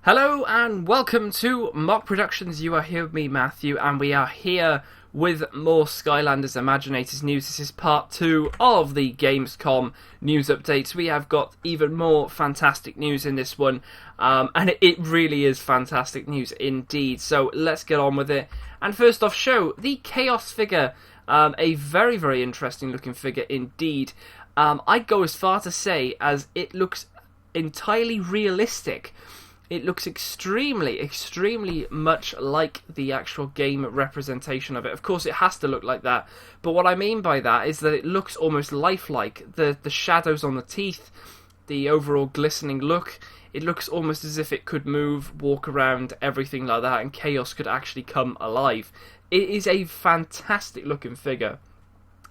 Hello and welcome to Mock Productions. You are here with me, Matthew, and we are here with more Skylanders Imaginators news. This is part 2 of the Gamescom news updates. We have got even more fantastic news in this one, and it really is fantastic news indeed. So let's get on with it. And first off, show the Kaos figure, a very, very interesting looking figure indeed. I'd go as far to say as it looks entirely realistic. It looks extremely, extremely much like the actual game representation of it. Of course, it has to look like that. But what I mean by that is that it looks almost lifelike. The shadows on the teeth, the overall glistening look, it looks almost as if it could move, walk around, everything like that, and Kaos could actually come alive. It is a fantastic looking figure.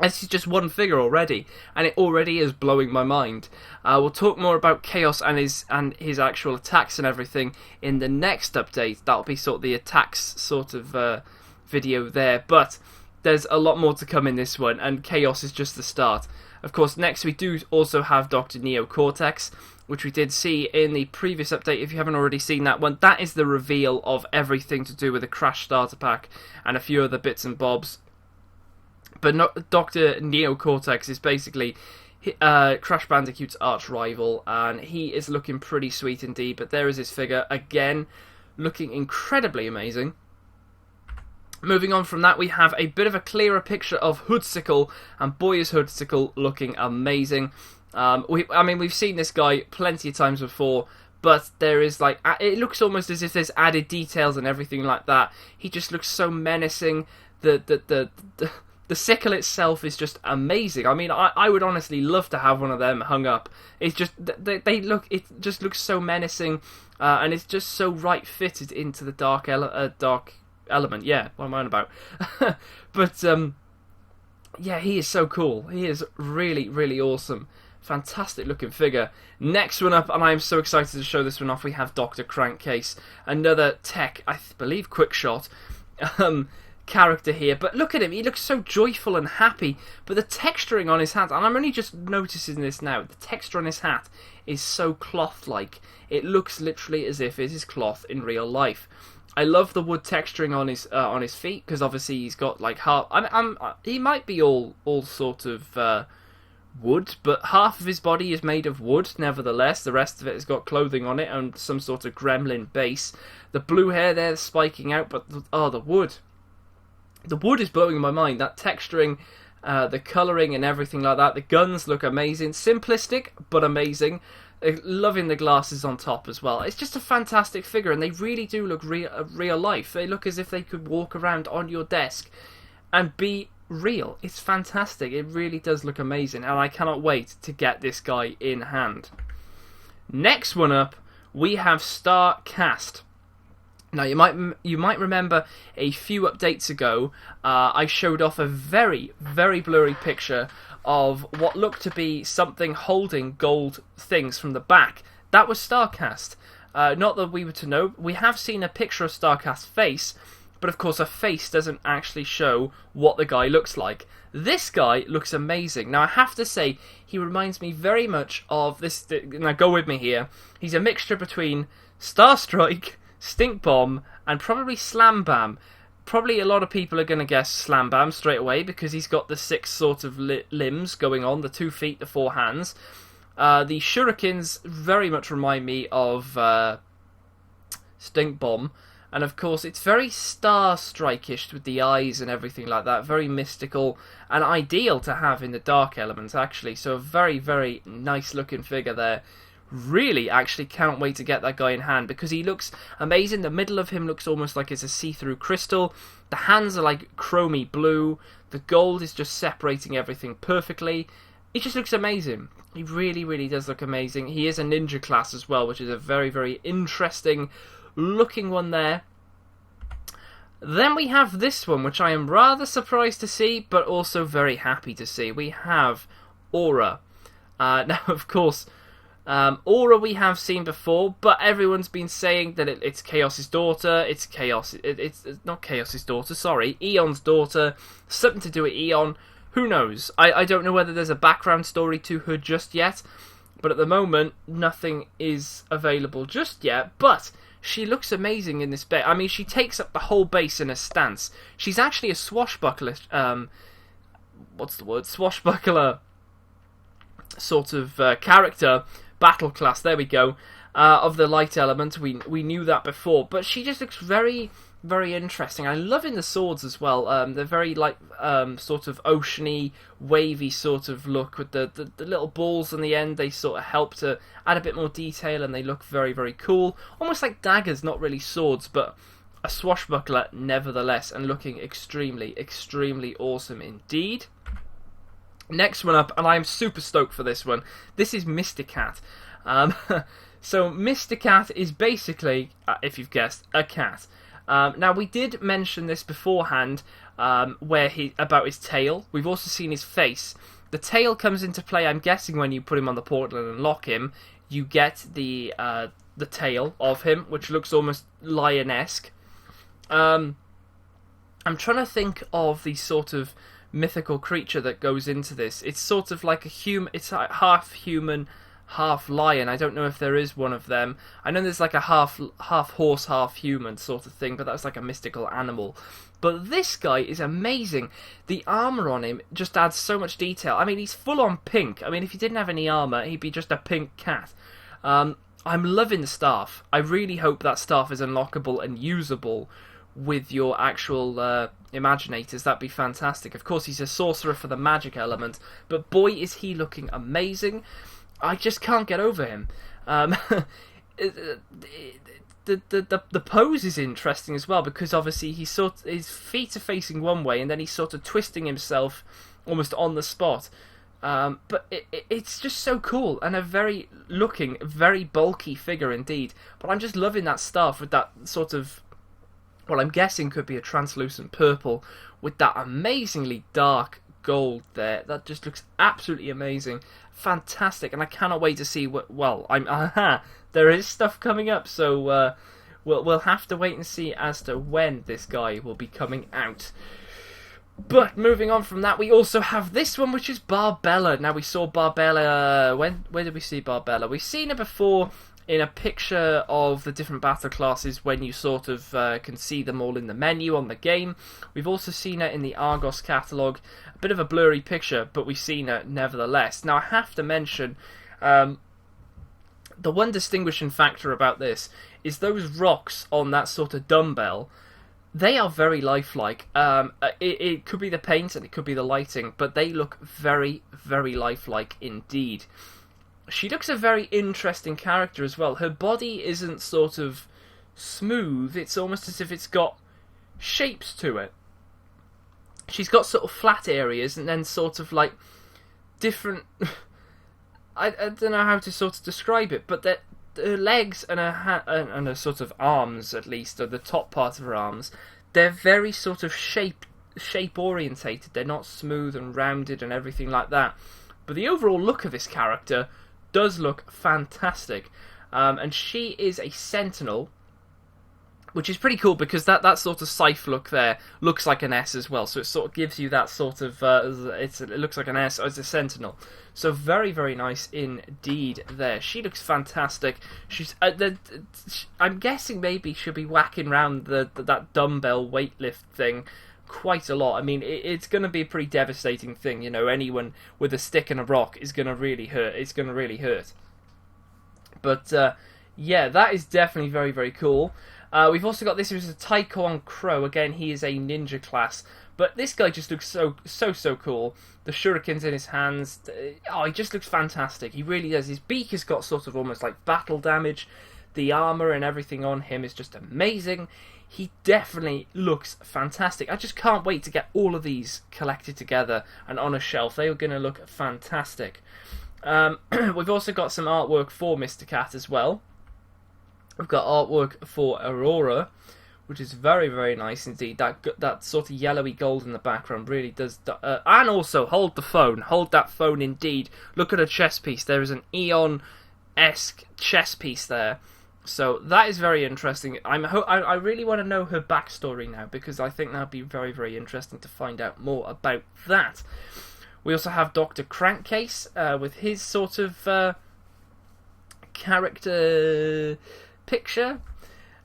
This is just one figure already, and it already is blowing my mind. We'll talk more about Kaos and his actual attacks and everything in the next update. That'll be sort of the attacks sort of video there, but there's a lot more to come in this one, and Kaos is just the start. Of course, next we do also have Dr. Neo Cortex, which we did see in the previous update. If you haven't already seen that one, that is the reveal of everything to do with the Crash Starter Pack and a few other bits and bobs. But Dr. Neo Cortex is basically Crash Bandicoot's arch rival, and he is looking pretty sweet indeed. But there is his figure, again, looking incredibly amazing. Moving on from that, we have a bit of a clearer picture of Hoodsickle, and boy is Hoodsickle looking amazing. We've seen this guy plenty of times before, but there is it looks almost as if there's added details and everything like that. He just looks so menacing. The Sickle itself is just amazing. I mean, I would honestly love to have one of them hung up. It's just it just looks so menacing, and it's just so right fitted into the dark element. Yeah, what am I on about? But yeah, he is so cool. He is really, really awesome. Fantastic looking figure. Next one up, and I am so excited to show this one off. We have Dr. Krankcase, another tech, I believe, quick shot. Character here, but look at him, he looks so joyful and happy, but the texturing on his hat, and I'm only just noticing this now, the texture on his hat is so cloth-like. It looks literally as if it is cloth in real life. I love the wood texturing on his feet, because obviously he's got like half, he might be all sort of wood, but half of his body is made of wood nevertheless. The rest of it has got clothing on it and some sort of gremlin base. The blue hair there spiking out, but the wood. The wood is blowing my mind. That texturing, the colouring and everything like that. The guns look amazing. Simplistic, but amazing. Loving the glasses on top as well. It's just a fantastic figure, and they really do look real life. They look as if they could walk around on your desk and be real. It's fantastic. It really does look amazing, and I cannot wait to get this guy in hand. Next one up, we have Starcast. Now, you might remember a few updates ago, I showed off a very, very blurry picture of what looked to be something holding gold things from the back. That was Starcast. Not that we were to know. We have seen a picture of Starcast's face, but of course a face doesn't actually show what the guy looks like. This guy looks amazing. Now, I have to say, he reminds me very much of this. Now, go with me here. He's a mixture between Starstrike, Stink Bomb, and probably Slam Bam. Probably a lot of people are going to guess Slam Bam straight away because he's got the 6 sort of limbs going on, the 2 feet, the 4 hands. The shurikens very much remind me of Stink Bomb, and of course it's very Starstrike-ish with the eyes and everything like that, very mystical and ideal to have in the dark element actually, so a very, very nice looking figure there. Really actually can't wait to get that guy in hand because he looks amazing. The middle of him looks almost like it's a see-through crystal. The hands are like chromy blue. The gold is just separating everything perfectly. He just looks amazing. He really, really does look amazing. He is a ninja class as well, which is a very, very interesting looking one there. Then we have this one, which I am rather surprised to see, but also very happy to see. We have Aurora. Now, of course, Aurora we have seen before, but everyone's been saying that it's Kaos's daughter. It's not Kaos's daughter, sorry, Eon's daughter. Something to do with Eon. Who knows? I don't know whether there's a background story to her just yet, but at the moment, nothing is available just yet. But she looks amazing in this bit. I mean, she takes up the whole base in a stance. She's actually a swashbuckler, swashbuckler sort of character, battle class, there we go, of the light element. We knew that before, but she just looks very, very interesting. I love in the swords as well. They're very like sort of oceany, wavy sort of look with the little balls on the end. They sort of help to add a bit more detail, and they look very, very cool. Almost like daggers, not really swords, but a swashbuckler nevertheless, and looking extremely, extremely awesome indeed. Next one up, and I am super stoked for this one. This is Mysticat. So Mysticat is basically, if you've guessed, a cat. Now, we did mention this beforehand, about his tail. We've also seen his face. The tail comes into play, I'm guessing, when you put him on the portal and unlock him. You get the tail of him, which looks almost lion-esque. I'm trying to think of the sort of mythical creature that goes into this. It's sort of like a human. It's like half human, half lion. I don't know if there is one of them. I know there's like a half horse, half human sort of thing, but that's like a mystical animal. But this guy is amazing. The armor on him just adds so much detail. I mean, he's full on pink. I mean, if he didn't have any armor, he'd be just a pink cat. I'm loving the staff. I really hope that staff is unlockable and usable with your actual Imaginators. That'd be fantastic. Of course, he's a sorcerer for the magic element, but boy, is he looking amazing. I just can't get over him. The pose is interesting as well, because obviously his feet are facing one way, and then he's sort of twisting himself almost on the spot. But it's just so cool, and a very bulky figure indeed. But I'm just loving that staff with that sort of, what I'm guessing could be a translucent purple, with that amazingly dark gold there. That just looks absolutely amazing. Fantastic, and I cannot wait to see there is stuff coming up, so we'll have to wait and see as to when this guy will be coming out. But moving on from that, we also have this one, which is Barbella. Now, we saw Barbella, where did we see Barbella? We've seen her before in a picture of the different battle classes when you sort of can see them all in the menu on the game. We've also seen her in the Argos catalogue. A bit of a blurry picture, but we've seen her nevertheless. Now, I have to mention, the one distinguishing factor about this is those rocks on that sort of dumbbell. They are very lifelike. It could be the paint and it could be the lighting, but they look very, very lifelike indeed. She looks a very interesting character as well. Her body isn't sort of smooth. It's almost as if it's got shapes to it. She's got sort of flat areas and then sort of like different... I don't know how to sort of describe it, but her legs and her sort of arms, at least, or the top part of her arms, they're very sort of shape orientated. They're not smooth and rounded and everything like that. But the overall look of this character does look fantastic. And she is a sentinel, which is pretty cool because that sort of scythe look there looks like an S as well. So it sort of gives you that sort of... it looks like an S as a sentinel. So very, very nice indeed there. She looks fantastic. She's I'm guessing maybe she'll be whacking around that dumbbell weightlift thing quite a lot. I mean, it's going to be a pretty devastating thing. You know, anyone with a stick and a rock is going to really hurt. It's going to really hurt. But, yeah, that is definitely very, very cool. We've also got this is a Cwon Crow. Again, he is a ninja class. But this guy just looks so cool. The shurikens in his hands. Oh, he just looks fantastic. He really does. His beak has got sort of almost like battle damage. The armor and everything on him is just amazing. He definitely looks fantastic. I just can't wait to get all of these collected together and on a shelf. They are going to look fantastic. We've also got some artwork for Mysticat as well. We've got artwork for Aurora, which is very, very nice indeed. That sort of yellowy gold in the background really does... and also, hold the phone. Hold that phone indeed. Look at her chest piece. There is an Eon-esque chest piece there. So that is very interesting. I really want to know her backstory now, because I think that would be very, very interesting to find out more about that. We also have Dr. Krankcase with his sort of character... picture.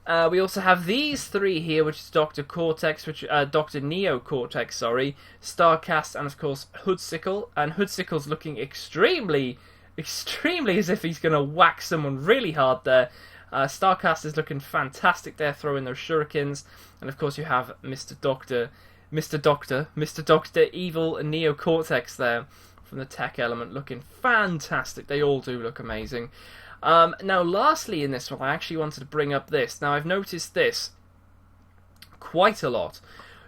We also have these three here, which is Dr. Cortex, Dr. Neo Cortex, sorry, Starcast, and of course Hoodsickle. And Hoodsickle's looking extremely as if he's going to whack someone really hard there. Starcast is looking fantastic there, throwing those shurikens. And of course you have Mr. Doctor Evil and Neo Cortex there from the tech element, looking fantastic. They all do look amazing. Now, lastly in this one, I actually wanted to bring up this. Now, I've noticed this quite a lot.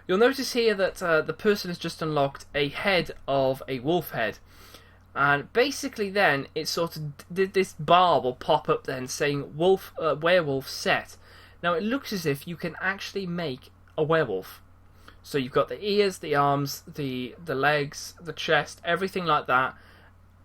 You'll notice here that the person has just unlocked a head of a wolf head. And basically then, it sort of this bar will pop up then saying werewolf set. Now, it looks as if you can actually make a werewolf. So you've got the ears, the arms, the legs, the chest, everything like that.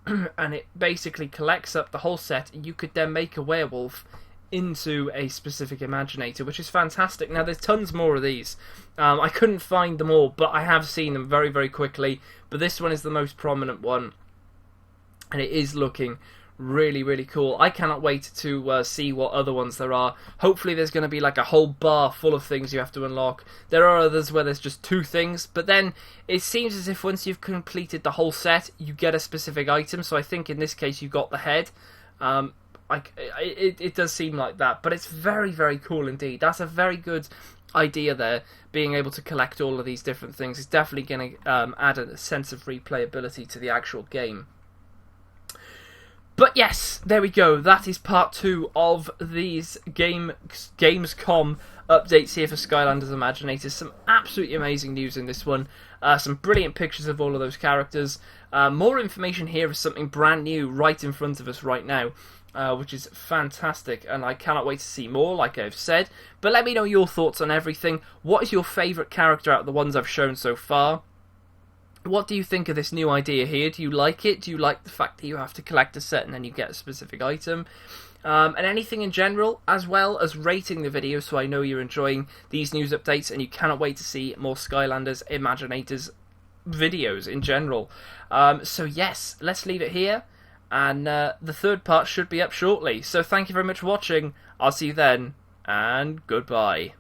And it basically collects up the whole set, and you could then make a werewolf into a specific Imaginator, which is fantastic. Now, there's tons more of these. I couldn't find them all, but I have seen them very, very quickly. But this one is the most prominent one, and it is looking really, really cool. I cannot wait to see what other ones there are. Hopefully there's going to be like a whole bar full of things you have to unlock. There are others where there's just 2 things, but then it seems as if once you've completed the whole set, you get a specific item. So I think in this case you got the head. It does seem like that, but it's very, very cool indeed. That's a very good idea there, being able to collect all of these different things. It's definitely going to add a sense of replayability to the actual game. But yes, there we go. That is part 2 of these Gamescom updates here for Skylanders Imaginators. Some absolutely amazing news in this one. Some brilliant pictures of all of those characters. More information here is something brand new right in front of us right now, which is fantastic. And I cannot wait to see more, like I've said. But let me know your thoughts on everything. What is your favourite character out of the ones I've shown so far? What do you think of this new idea here? Do you like it? Do you like the fact that you have to collect a set and then you get a specific item? And anything in general, as well as rating the video so I know you're enjoying these news updates and you cannot wait to see more Skylanders Imaginators videos in general. So yes, let's leave it here. And the third part should be up shortly. So thank you very much for watching. I'll see you then, and goodbye.